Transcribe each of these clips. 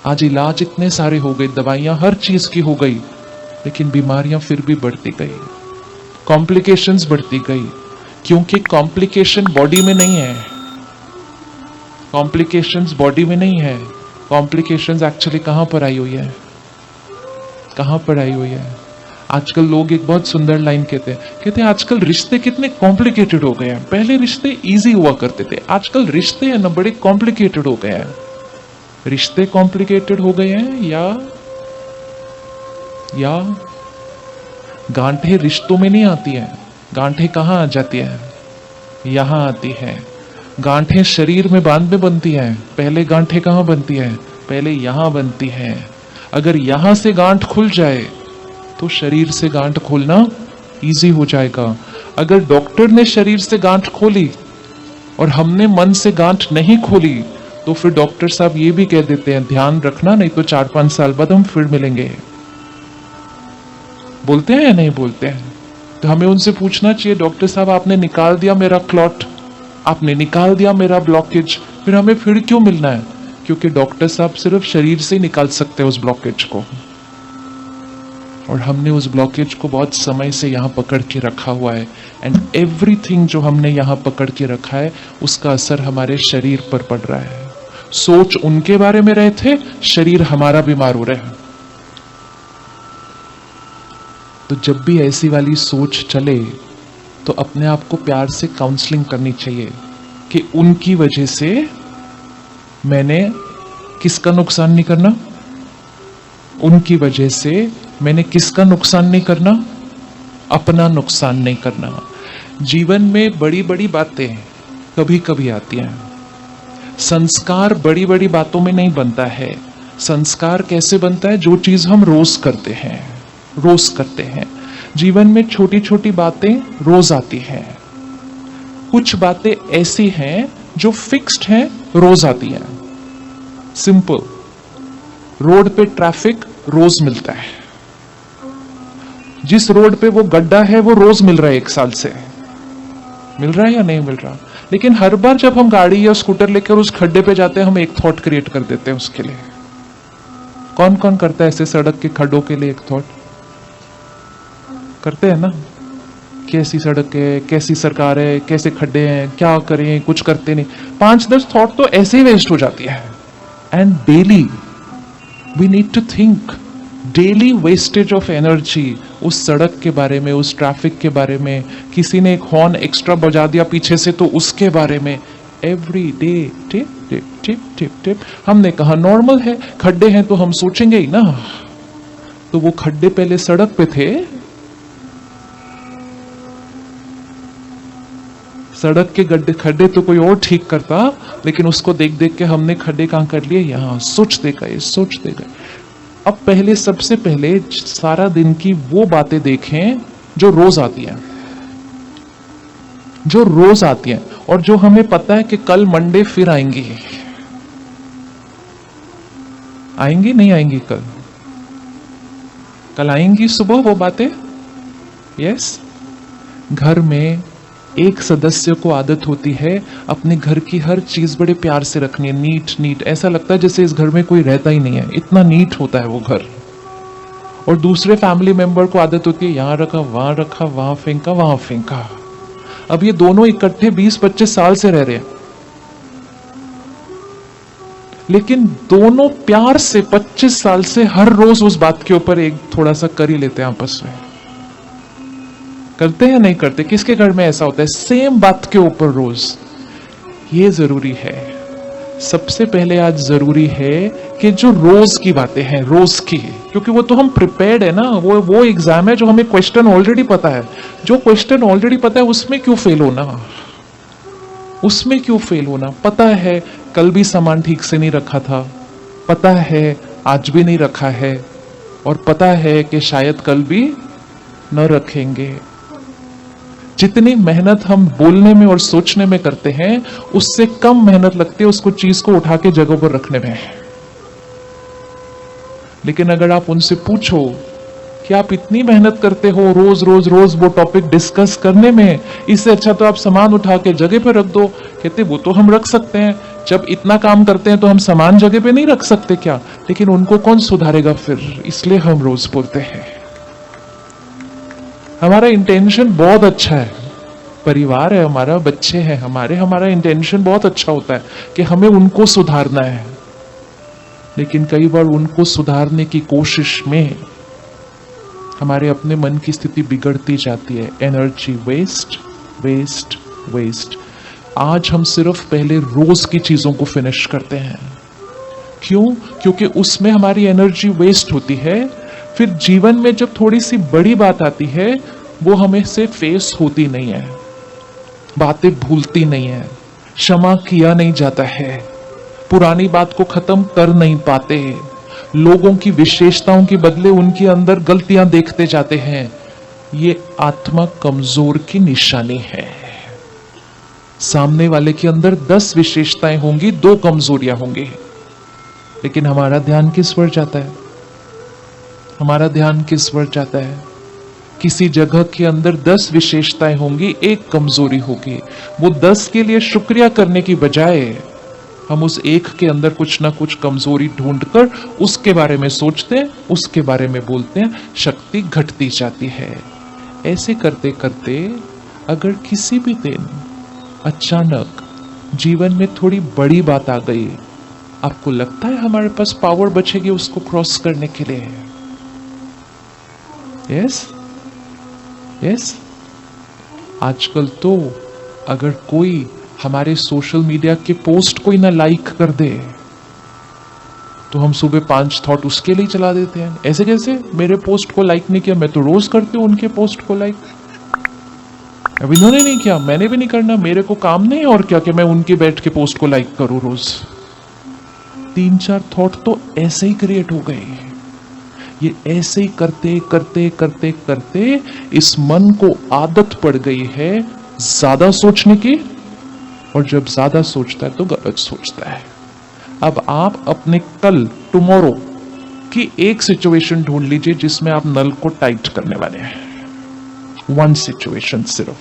आज इलाज इतने सारे हो गए, दवाइयां हर चीज की हो गई, लेकिन बीमारियां फिर भी बढ़ती गई, कॉम्प्लिकेशंस बढ़ती गई, क्योंकि कॉम्प्लिकेशन बॉडी में नहीं है, कॉम्प्लिकेशंस बॉडी में नहीं है, कॉम्प्लिकेशंस एक्चुअली कहां पर आई हुई है, कहां पर आई हुई है। आजकल लोग एक बहुत सुंदर लाइन कहते हैं आजकल रिश्ते कितने कॉम्प्लिकेटेड हो गए हैं, पहले रिश्ते इजी हुआ करते थे, आजकल रिश्ते हैं ना बड़े कॉम्प्लिकेटेड हो गए हैं। रिश्ते कॉम्प्लिकेटेड हो गए हैं या गांठें रिश्तों में नहीं आती हैं, गांठें कहां आ जाती हैं, यहां आती है। गांठें शरीर में बांध में बनती हैं, पहले गांठें कहां बनती हैं, पहले यहां बनती हैं। अगर यहां से गांठ खुल जाए तो शरीर से गांठ खोलना इजी हो जाएगा। अगर डॉक्टर ने शरीर से गांठ खोली और हमने मन से गांठ नहीं खोली, तो फिर डॉक्टर साहब ये भी कह देते हैं ध्यान रखना, नहीं तो 4-5 साल बाद हम फिर मिलेंगे। बोलते हैं या नहीं बोलते हैं? तो हमें उनसे पूछना चाहिए डॉक्टर साहब आपने निकाल दिया मेरा क्लॉट, आपने निकाल दिया मेरा ब्लॉकेज, फिर हमें फिर क्यों मिलना है? क्योंकि डॉक्टर साहब सिर्फ शरीर से ही निकाल सकते हैं उस ब्लॉकेज को, और हमने उस ब्लॉकेज को बहुत समय से यहाँ पकड़ के रखा हुआ है। एंड एवरीथिंग जो हमने यहाँ पकड़ के रखा है उसका असर हमारे शरीर पर पड़ रहा है। सोच उनके बारे में रहे थे, शरीर हमारा बीमार हो रहा है। तो जब भी ऐसी वाली सोच चले तो अपने आप को प्यार से काउंसलिंग करनी चाहिए कि उनकी वजह से मैंने किसका नुकसान नहीं करना, उनकी वजह से मैंने किसका नुकसान नहीं करना, अपना नुकसान नहीं करना। जीवन में बड़ी बड़ी बातें कभी कभी आती हैं, संस्कार बड़ी बड़ी बातों में नहीं बनता है। संस्कार कैसे बनता है? जो चीज हम रोज करते हैं, रोज करते हैं। जीवन में छोटी छोटी बातें रोज आती हैं, कुछ बातें ऐसी हैं जो फिक्स्ड हैं, रोज आती हैं। सिंपल, रोड पे ट्रैफिक रोज मिलता है, जिस रोड पे वो गड्ढा है वो रोज मिल रहा है, 1 साल से मिल रहा है या नहीं मिल रहा। लेकिन हर बार जब हम गाड़ी या स्कूटर लेकर उस खड्डे पे जाते हैं, हम एक थॉट क्रिएट कर देते हैं उसके लिए। कौन कौन करता है ऐसे सड़क के खड्डों के लिए एक थॉट करते हैं ना? कैसी सड़क है, कैसी सरकार है, कैसे खड्डे हैं, क्या करें, कुछ करते नहीं। 5-10 थॉट तो ऐसे ही वेस्ट हो जाती है। And daily we need to think, daily wastage of energy उस सड़क के बारे में, उस ट्रैफिक के बारे में, किसी ने एक हॉर्न एक्स्ट्रा बजा दिया पीछे से तो उसके बारे में। Every day tip tip tip tip tip. हमने कहा नॉर्मल है, खड्डे हैं तो हम सोचेंगे ही ना। तो वो खड्डे पहले सड़क पे थे, सड़क के गड्ढे खड्डे तो कोई और ठीक करता, लेकिन उसको देख देख के हमने खड्डे कहां कर लिए, यहां सोचते गए सोचते गए। अब पहले, सबसे पहले सारा दिन की वो बातें देखें जो रोज आती हैं, जो रोज आती हैं और जो हमें पता है कि कल मंडे फिर आएंगी। आएंगी नहीं आएंगी? कल आएंगी सुबह वो बातें। यस, घर में एक सदस्य को आदत होती है अपने घर की हर चीज बड़े प्यार से रखनी है, नीट नीट, ऐसा लगता है जैसे इस घर में कोई रहता ही नहीं है, इतना नीट होता है वो घर। और दूसरे फैमिली मेंबर को आदत होती है यहां रखा, वहां फेंका, वहां फेंका। अब ये दोनों इकट्ठे 20-25 साल से रह रहे हैं, लेकिन दोनों प्यार से 25 साल से हर रोज उस बात के ऊपर एक थोड़ा सा कर ही लेते हैं आपस में। करते हैं नहीं करते? किसके घर में ऐसा होता है? सेम बात के ऊपर रोज। ये जरूरी है, सबसे पहले आज जरूरी है कि जो रोज की बातें हैं, रोज की, क्योंकि वो तो हम प्रिपेयर्ड है ना, वो एग्जाम है जो हमें क्वेश्चन ऑलरेडी पता है। जो क्वेश्चन ऑलरेडी पता है उसमें क्यों फेल होना, उसमें क्यों फेल होना? पता है कल भी सामान ठीक से नहीं रखा था, पता है आज भी नहीं रखा है, और पता है कि शायद कल भी न रखेंगे। जितनी मेहनत हम बोलने में और सोचने में करते हैं, उससे कम मेहनत लगती है उसको, चीज को उठा के जगह पर रखने में। लेकिन अगर आप उनसे पूछो कि आप इतनी मेहनत करते हो रोज रोज रोज वो टॉपिक डिस्कस करने में, इससे अच्छा तो आप सामान उठा के जगह पे रख दो। कहते वो तो हम रख सकते हैं, जब इतना काम करते हैं तो हम सामान जगह पे नहीं रख सकते क्या? लेकिन उनको कौन सुधारेगा फिर? इसलिए हम रोज बोलते हैं हमारा इंटेंशन बहुत अच्छा है, परिवार है हमारा, बच्चे हैं हमारे, हमारा इंटेंशन बहुत अच्छा होता है कि हमें उनको सुधारना है, लेकिन कई बार उनको सुधारने की कोशिश में हमारे अपने मन की स्थिति बिगड़ती जाती है। Energy waste waste waste. आज हम सिर्फ पहले रोज की चीजों को फिनिश करते हैं। क्यों? क्योंकि उसमें हमारी एनर्जी वेस्ट होती है। फिर जीवन में जब थोड़ी सी बड़ी बात आती है वो हमें से फेस होती नहीं है, बातें भूलती नहीं है, क्षमा किया नहीं जाता है, पुरानी बात को खत्म कर नहीं पाते, लोगों की विशेषताओं के बदले उनके अंदर गलतियां देखते जाते हैं। ये आत्मा कमजोर की निशानी है। सामने वाले के अंदर 10 विशेषताएं होंगी, 2 कमजोरियां होंगी, लेकिन हमारा ध्यान किस पर जाता है? हमारा ध्यान किस पर जाता है? किसी जगह के अंदर 10 विशेषताएं होंगी, 1 कमजोरी होगी। वो 10 के लिए शुक्रिया करने की बजाय हम उस 1 के अंदर कुछ ना कुछ कमजोरी ढूंढकर उसके बारे में सोचते हैं, उसके बारे में बोलते हैं, शक्ति घटती जाती है। ऐसे करते करते अगर किसी भी दिन अचानक जीवन में थोड़ी बड़ी बात आ गई, आपको लगता है हमारे पास पावर बचेगी उसको क्रॉस करने के लिए? Yes yes. आजकल तो अगर कोई हमारे सोशल मीडिया के पोस्ट कोई ना लाइक कर दे तो हम सुबह 5 थॉट उसके लिए चला देते हैं। ऐसे कैसे? मेरे पोस्ट को लाइक नहीं किया, मैं तो रोज करती हूँ उनके पोस्ट को लाइक। अब इन्होंने नहीं किया, मैंने भी नहीं करना, मेरे को काम नहीं और क्या कि मैं उनके बैठ के पोस्ट को लाइक करूं रोज। 3-4 थॉट तो ऐसे ही क्रिएट हो गए। ये ऐसे ही करते करते करते करते इस मन को आदत पड़ गई है ज्यादा सोचने की, और जब ज्यादा सोचता है तो गलत सोचता है। अब आप अपने कल टुमारो की एक सिचुएशन ढूंढ लीजिए जिसमें आप नल को टाइट करने वाले हैं। 1 सिचुएशन सिर्फ।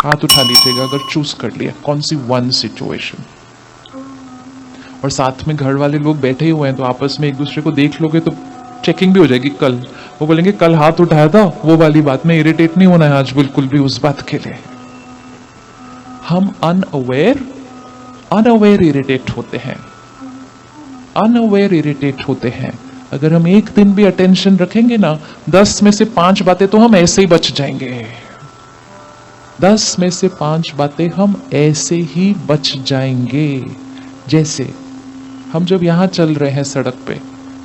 हाथ उठा लीजिएगा अगर चूज कर लिया कौन सी 1 सिचुएशन। और साथ में घर वाले लोग बैठे ही हुए हैं तो आपस में एक दूसरे को देख लोगे तो चेकिंग भी हो जाएगी। कल वो बोलेंगे कल हाथ उठाया था, वो वाली बात में इरिटेट नहीं होना है आज बिल्कुल भी उस बात के लिए। हम अनअवेयर इरिटेट होते हैं, अनअवेयर इरिटेट होते हैं। अगर हम एक दिन भी अटेंशन रखेंगे ना, 10 में से 5 बातें तो हम ऐसे ही बच जाएंगे। 10 में से 5 बातें हम ऐसे ही बच जाएंगे। जैसे हम जब यहां चल रहे हैं सड़क पे,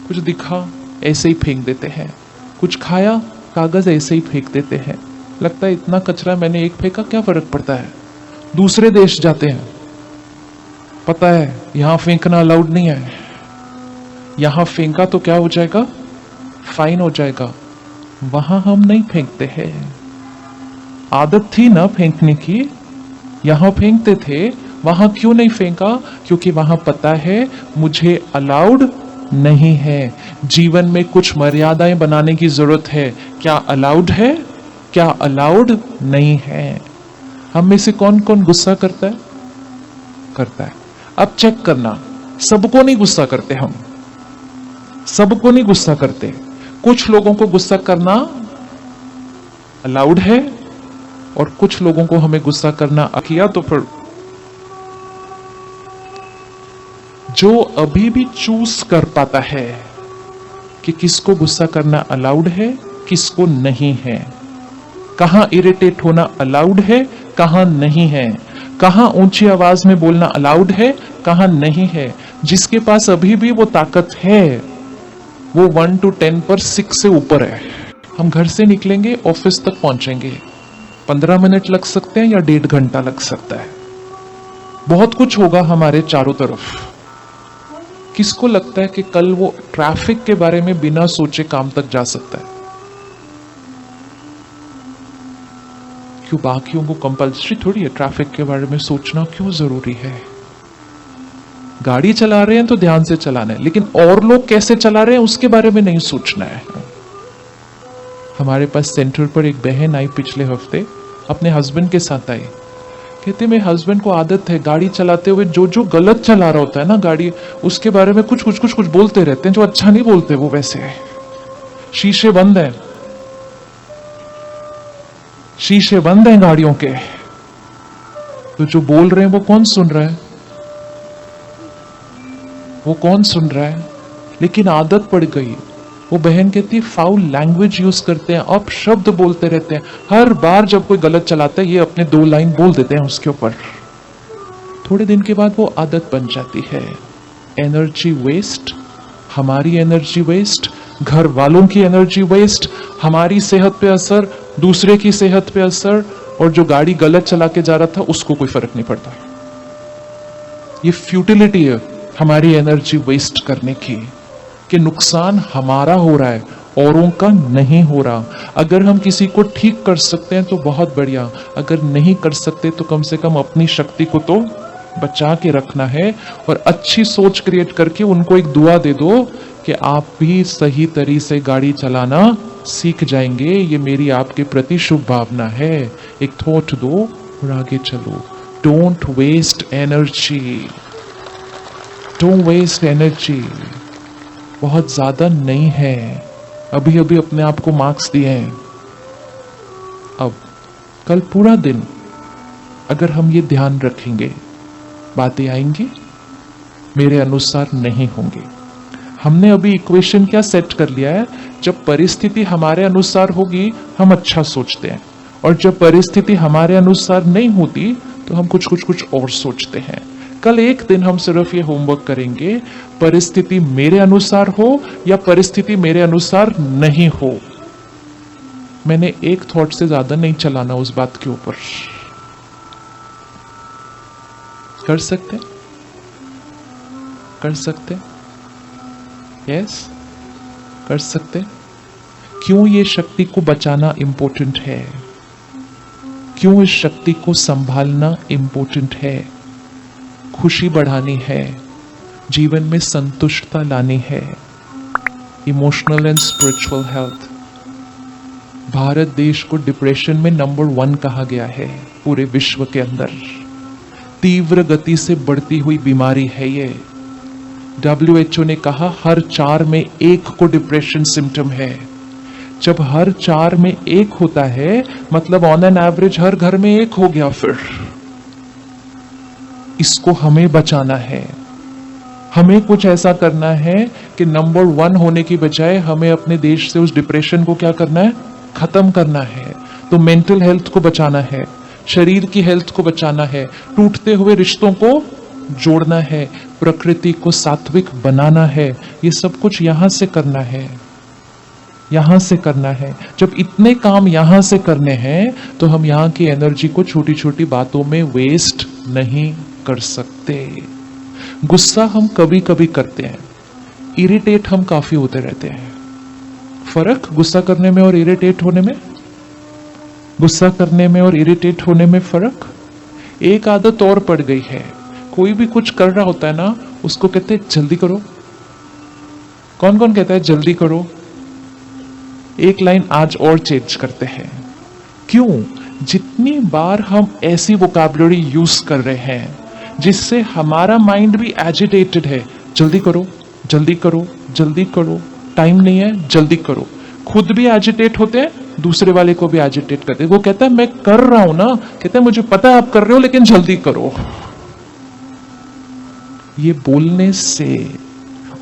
कुछ दिखा ऐसे ही फेंक देते हैं, कुछ खाया कागज ऐसे ही फेंक देते हैं, लगता है इतना कचरा मैंने एक फेंका क्या फर्क पड़ता है। दूसरे देश जाते हैं, पता है यहां फेंकना अलाउड नहीं है, यहां फेंका तो क्या हो जाएगा, फाइन हो जाएगा। वहां हम नहीं फेंकते हैं, आदत थी ना फेंकने की, यहां फेंकते थे। वहां क्यों नहीं फेंका? क्योंकि वहां पता है मुझे अलाउड नहीं है। जीवन में कुछ मर्यादाएं बनाने की जरूरत है। क्या अलाउड है, क्या अलाउड नहीं है? हम में से कौन कौन गुस्सा करता है? करता है। अब चेक करना, सबको नहीं गुस्सा करते हम, सबको नहीं गुस्सा करते। कुछ लोगों को गुस्सा करना अलाउड है और कुछ लोगों को हमें गुस्सा करना किया तो फिर जो अभी भी चूज कर पाता है कि किसको गुस्सा करना अलाउड है, किसको नहीं है, कहां इरिटेट होना अलाउड है, कहां नहीं है, कहां ऊंची आवाज में बोलना अलाउड है, कहां नहीं है, जिसके पास अभी भी वो ताकत है वो 1 to 10 पर 6 से ऊपर है। हम घर से निकलेंगे, ऑफिस तक पहुंचेंगे, 15 मिनट लग सकते हैं या 1.5 घंटा लग सकता है। बहुत कुछ होगा हमारे चारों तरफ। किसको लगता है कि कल वो ट्रैफिक के बारे में बिना सोचे काम तक जा सकता है? क्यों? बाकियों को कंपल्सरी थोड़ी है ट्रैफिक के बारे में सोचना, क्यों जरूरी है? गाड़ी चला रहे हैं तो ध्यान से चलाना है, लेकिन और लोग कैसे चला रहे हैं उसके बारे में नहीं सोचना है। हमारे पास सेंटर पर एक बहन आई पिछले हफ्ते, अपने हस्बैंड के साथ आई कहते मेरे हस्बैंड को आदत है गाड़ी चलाते हुए जो जो गलत चला रहा होता है ना गाड़ी, उसके बारे में कुछ कुछ कुछ कुछ बोलते रहते हैं, जो अच्छा नहीं बोलते वो वैसे है। शीशे बंद हैं, शीशे बंद हैं गाड़ियों के, तो जो बोल रहे हैं वो कौन सुन रहा है? वो कौन सुन रहा है? लेकिन आदत पड़ गई। वो बहन कहती है फाउल लैंग्वेज यूज करते हैं, अपशब्द बोलते रहते हैं। हर बार जब कोई गलत चलाता है ये अपने 2 लाइन बोल देते हैं उसके ऊपर। थोड़े दिन के बाद वो आदत बन जाती है। एनर्जी वेस्ट, हमारी एनर्जी वेस्ट, घर वालों की एनर्जी वेस्ट, हमारी सेहत पे असर, दूसरे की सेहत पे असर, और जो गाड़ी गलत चला के जा रहा था उसको कोई फर्क नहीं पड़ता। ये फ्यूटिलिटी है हमारी एनर्जी वेस्ट करने की, कि नुकसान हमारा हो रहा है, औरों का नहीं हो रहा। अगर हम किसी को ठीक कर सकते हैं तो बहुत बढ़िया, अगर नहीं कर सकते तो कम से कम अपनी शक्ति को तो बचा के रखना है। और अच्छी सोच क्रिएट करके उनको एक दुआ दे दो कि आप भी सही तरीके से गाड़ी चलाना सीख जाएंगे। ये मेरी आपके प्रति शुभ भावना है। एक थॉट दो और आगे चलो। Don't waste energy, don't waste energy. बहुत ज्यादा नहीं है, अभी अभी अपने आप को मार्क्स दिए हैं। अब कल पूरा दिन अगर हम ये ध्यान रखेंगे, बातें आएंगी मेरे अनुसार नहीं होंगी। हमने अभी इक्वेशन क्या सेट कर लिया है, जब परिस्थिति हमारे अनुसार होगी हम अच्छा सोचते हैं, और जब परिस्थिति हमारे अनुसार नहीं होती तो हम कुछ और सोचते हैं। कल एक दिन हम सिर्फ ये होमवर्क करेंगे, परिस्थिति मेरे अनुसार हो या परिस्थिति मेरे अनुसार नहीं हो। मैंने एक थॉट से ज्यादा नहीं चलाना उस बात के ऊपर। कर सकते, कर सकते, यस कर सकते। क्यों ये शक्ति को बचाना इंपॉर्टेंट है, क्यों इस शक्ति को संभालना इंपॉर्टेंट है। खुशी बढ़ानी है, जीवन में संतुष्टता लानी है, emotional and spiritual health. Bharat देश को डिप्रेशन में नंबर 1 कहा गया है पूरे विश्व के अंदर। तीव्र गति से बढ़ती हुई बीमारी है ये। WHO ने कहा हर 4 में 1 को डिप्रेशन सिम्टम है। जब हर 4 में 1 होता है मतलब ऑन एन एवरेज हर घर में 1 हो गया। फिर इसको हमें बचाना है, हमें कुछ ऐसा करना है कि नंबर 1 होने की बजाय हमें अपने देश से उस डिप्रेशन को क्या करना है, खत्म करना है। तो मेंटल हेल्थ को बचाना है, शरीर की हेल्थ को बचाना है, टूटते हुए रिश्तों को जोड़ना है, प्रकृति को सात्विक बनाना है। ये सब कुछ यहां से करना है, यहां से करना है। जब इतने काम यहां से करने हैं तो हम यहां की एनर्जी को छोटी छोटी बातों में वेस्ट नहीं कर सकते। गुस्सा हम कभी कभी करते हैं, इरिटेट हम काफी होते रहते हैं। फर्क गुस्सा करने में और इरिटेट होने में, गुस्सा करने में और इरिटेट होने में फर्क। एक आदत और पड़ गई है, कोई भी कुछ कर रहा होता है ना उसको कहते हैं जल्दी करो। कौन कौन कहता है जल्दी करो? एक लाइन आज और चेंज करते हैं। क्यों? जितनी बार हम ऐसी वोकैबुलरी यूज कर रहे हैं जिससे हमारा माइंड भी एजिटेटेड है, जल्दी करो जल्दी करो जल्दी करो, टाइम नहीं है जल्दी करो। खुद भी एजिटेट होते हैं, दूसरे वाले को भी एजिटेट करते हैं। वो कहता है मैं कर रहा हूं ना, कहता है मुझे पता है आप कर रहे हो लेकिन जल्दी करो। ये बोलने से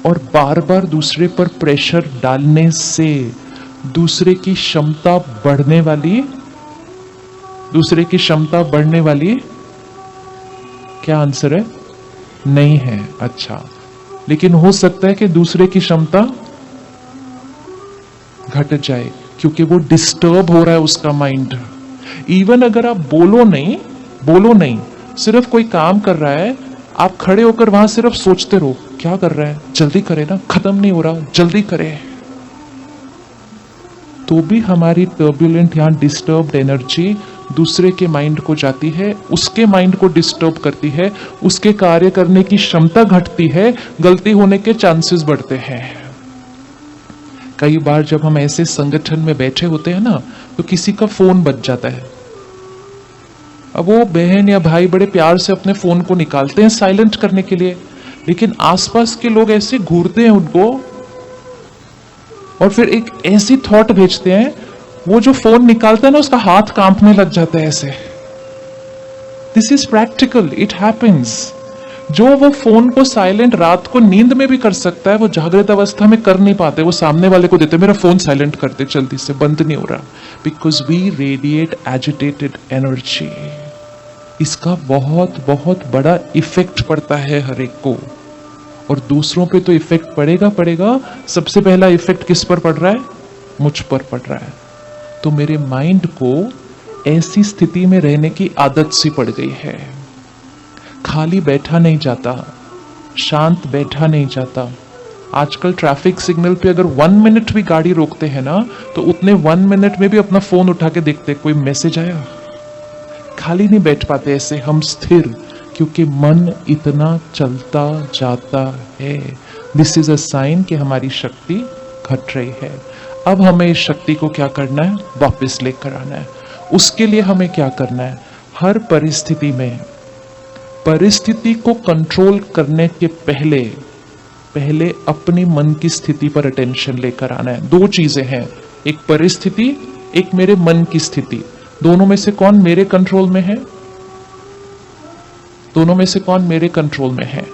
और बार बार दूसरे पर प्रेशर डालने से दूसरे की क्षमता बढ़ने वाली, दूसरे की क्षमता बढ़ने वाली क्या आंसर है? नहीं है। अच्छा, लेकिन हो सकता है कि दूसरे की क्षमता घट जाए क्योंकि वो डिस्टर्ब हो रहा है उसका माइंड। इवन अगर आप बोलो नहीं, सिर्फ कोई काम कर रहा है, आप खड़े होकर वहां सिर्फ सोचते रहो क्या कर रहा है, जल्दी करे ना, खत्म नहीं हो रहा, जल्दी करे, तो भी हमारी टर्बुलेंट यहां डिस्टर्ब्ड एनर्जी दूसरे के माइंड को जाती है, उसके माइंड को डिस्टर्ब करती है, उसके कार्य करने की क्षमता घटती है, गलती होने के चांसेस बढ़ते हैं। कई बार जब हम ऐसे संगठन में बैठे होते हैं ना तो किसी का फोन बज जाता है, अब वो बहन या भाई बड़े प्यार से अपने फोन को निकालते हैं साइलेंट करने के लिए, लेकिन आसपास के लोग ऐसे घूरते हैं उनको और फिर एक ऐसी थॉट भेजते हैं, वो जो फोन निकालता है ना उसका हाथ कांपने लग जाता है ऐसे। This is practical, it happens. जो वो फोन को साइलेंट रात को नींद में भी कर सकता है, वो जागृत अवस्था में कर नहीं पाते। वो सामने वाले को देते, मेरा फोन साइलेंट करते जल्दी से, बंद नहीं हो रहा, because we radiate agitated energy. इसका बहुत बहुत बड़ा इफेक्ट पड़ता है हर एक को, और दूसरों पे तो इफेक्ट पड़ेगा पड़ेगा। सबसे पहला इफेक्ट किस पर पड़ रहा है? मुझ पर पड़ रहा है। तो मेरे माइंड को ऐसी स्थिति में रहने की आदत सी पड़ गई है, खाली बैठा नहीं जाता, शांत बैठा नहीं जाता। आजकल ट्रैफिक सिग्नल पे अगर 1 मिनट भी गाड़ी रोकते हैं ना, तो उतने 1 मिनट में भी अपना फोन उठा के देखते कोई मैसेज आया। खाली नहीं बैठ पाते ऐसे हम स्थिर, क्योंकि मन इतना चलता जाता है। दिस इज अ साइन कि हमारी शक्ति घट रही है। अब हमें इस शक्ति को क्या करना है? वापस लेकर आना है। उसके लिए हमें क्या करना है? हर परिस्थिति में परिस्थिति को कंट्रोल करने के पहले अपनी मन की स्थिति पर अटेंशन लेकर आना है। 2 चीजें हैं, एक परिस्थिति, एक मेरे मन की स्थिति। दोनों में से कौन मेरे कंट्रोल में है? दोनों में से कौन मेरे कंट्रोल में है?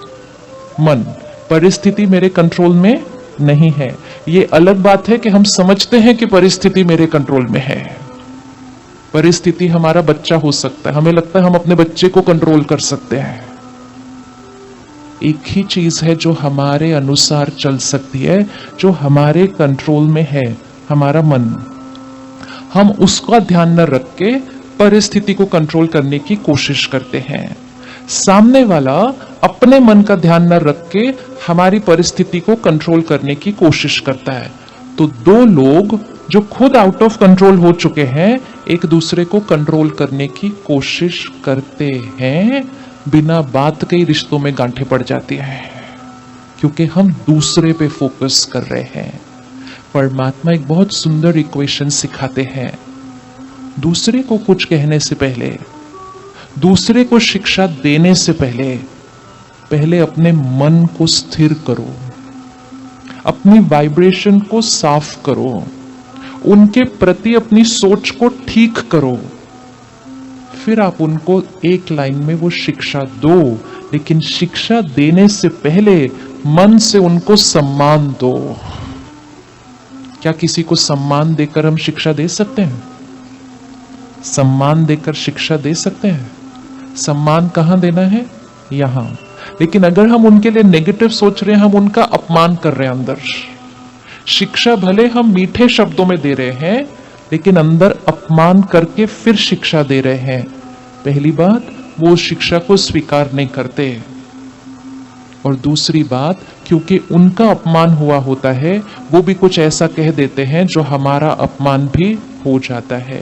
मन। परिस्थिति मेरे कंट्रोल में नहीं है। ये अलग बात है कि हम समझते हैं कि परिस्थिति मेरे कंट्रोल में है। परिस्थिति हमारा बच्चा हो सकता है, हमें लगता है हम अपने बच्चे को कंट्रोल कर सकते हैं। एक ही चीज है जो हमारे अनुसार चल सकती है, जो हमारे कंट्रोल में है, हमारा मन। हम उसका ध्यान न रख के परिस्थिति को कंट्रोल करने की कोशिश करते हैं। सामने वाला अपने मन का ध्यान न रख के हमारी परिस्थिति को कंट्रोल करने की कोशिश करता है। तो 2 लोग जो खुद आउट ऑफ कंट्रोल हो चुके हैं, एक दूसरे को कंट्रोल करने की कोशिश करते हैं। बिना बात के ही रिश्तों में गांठें पड़ जाती हैं, क्योंकि हम दूसरे पे फोकस कर रहे हैं। परमात्मा एक बहुत सुंदर इक्वेशन सिखाते हैं। दूसरे को कुछ कहने से पहले, दूसरे को शिक्षा देने से पहले अपने मन को स्थिर करो, अपनी वाइब्रेशन को साफ करो, उनके प्रति अपनी सोच को ठीक करो। फिर आप उनको एक लाइन में वो शिक्षा दो, लेकिन शिक्षा देने से पहले मन से उनको सम्मान दो। क्या किसी को सम्मान देकर हम शिक्षा दे सकते हैं? सम्मान देकर शिक्षा दे सकते हैं? सम्मान कहां देना है? यहां। लेकिन अगर हम उनके लिए नेगेटिव सोच रहे हैं, हम उनका अपमान कर रहे हैं अंदर। शिक्षा भले हम मीठे शब्दों में दे रहे हैं, लेकिन अंदर अपमान करके फिर शिक्षा दे रहे हैं। पहली बात, वो शिक्षा को स्वीकार नहीं करते, और दूसरी बात, क्योंकि उनका अपमान हुआ होता है, वो भी कुछ ऐसा कह देते हैं जो हमारा अपमान भी हो जाता है।